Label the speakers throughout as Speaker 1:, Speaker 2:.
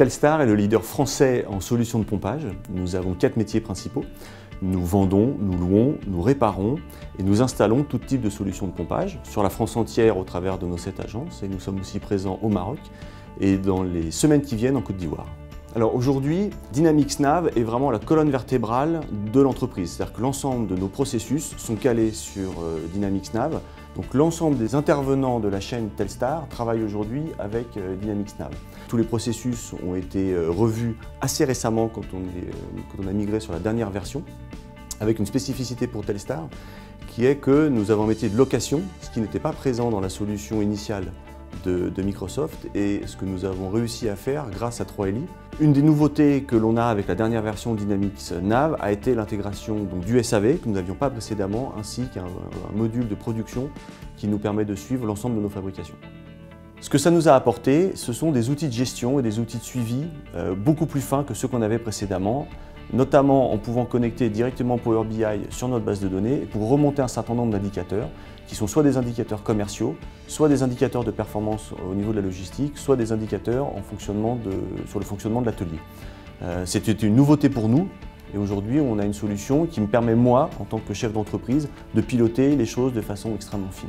Speaker 1: Telstar est le leader français en solutions de pompage. Nous avons 4 métiers principaux. Nous vendons, nous louons, nous réparons et nous installons tout type de solutions de pompage sur la France entière au travers de nos 7 agences, et nous sommes aussi présents au Maroc et dans les semaines qui viennent en Côte d'Ivoire. Alors aujourd'hui, Dynamics Nav est vraiment la colonne vertébrale de l'entreprise, c'est-à-dire que l'ensemble de nos processus sont calés sur Dynamics Nav. Donc l'ensemble des intervenants de la chaîne Telstar travaillent aujourd'hui avec Dynamics Nav. Tous les processus ont été revus assez récemment quand on a migré sur la dernière version, avec une spécificité pour Telstar qui est que nous avons un métier de location, ce qui n'était pas présent dans la solution initiale de Microsoft, et ce que nous avons réussi à faire grâce à 3LI. Une des nouveautés que l'on a avec la dernière version Dynamics Nav a été l'intégration du SAV que nous n'avions pas précédemment, ainsi qu'un module de production qui nous permet de suivre l'ensemble de nos fabrications. Ce que ça nous a apporté, ce sont des outils de gestion et des outils de suivi beaucoup plus fins que ceux qu'on avait précédemment, notamment en pouvant connecter directement Power BI sur notre base de données pour remonter un certain nombre d'indicateurs qui sont soit des indicateurs commerciaux, soit des indicateurs de performance au niveau de la logistique, soit des indicateurs sur le fonctionnement de l'atelier. C'était une nouveauté pour nous, et aujourd'hui on a une solution qui me permet, moi, en tant que chef d'entreprise, de piloter les choses de façon extrêmement fine.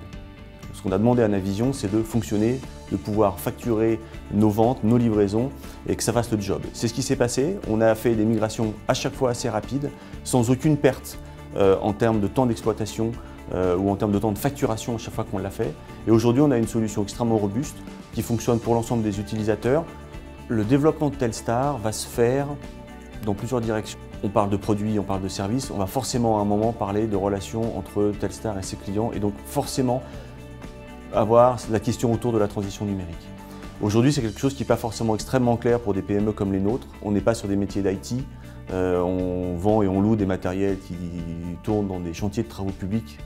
Speaker 1: Ce qu'on a demandé à Navision, c'est de fonctionner, de pouvoir facturer nos ventes, nos livraisons, et que ça fasse le job. C'est ce qui s'est passé. On a fait des migrations à chaque fois assez rapides, sans aucune perte en termes de temps d'exploitation ou en termes de temps de facturation à chaque fois qu'on l'a fait. Et aujourd'hui, on a une solution extrêmement robuste qui fonctionne pour l'ensemble des utilisateurs. Le développement de Telstar va se faire dans plusieurs directions. On parle de produits, on parle de services. On va forcément à un moment parler de relations entre Telstar et ses clients, et donc forcément avoir la question autour de la transition numérique. Aujourd'hui, c'est quelque chose qui n'est pas forcément extrêmement clair pour des PME comme les nôtres. On n'est pas sur des métiers d'IT. On vend et on loue des matériels qui tournent dans des chantiers de travaux publics.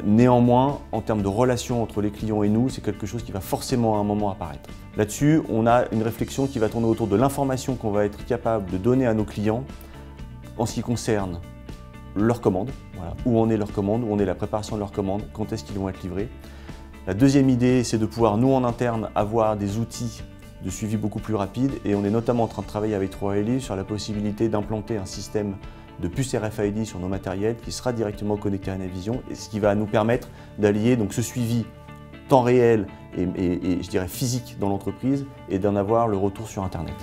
Speaker 1: Néanmoins, en termes de relations entre les clients et nous, c'est quelque chose qui va forcément à un moment apparaître. Là-dessus, on a une réflexion qui va tourner autour de l'information qu'on va être capable de donner à nos clients en ce qui concerne leurs commandes, voilà, où en est leur commande, où en est la préparation de leurs commandes, quand est-ce qu'ils vont être livrés. La deuxième idée, c'est de pouvoir, nous en interne, avoir des outils de suivi beaucoup plus rapides, et on est notamment en train de travailler avec 3LI sur la possibilité d'implanter un système de puce RFID sur nos matériels qui sera directement connecté à Navision, et ce qui va nous permettre d'allier donc ce suivi temps réel et je dirais physique dans l'entreprise, et d'en avoir le retour sur Internet.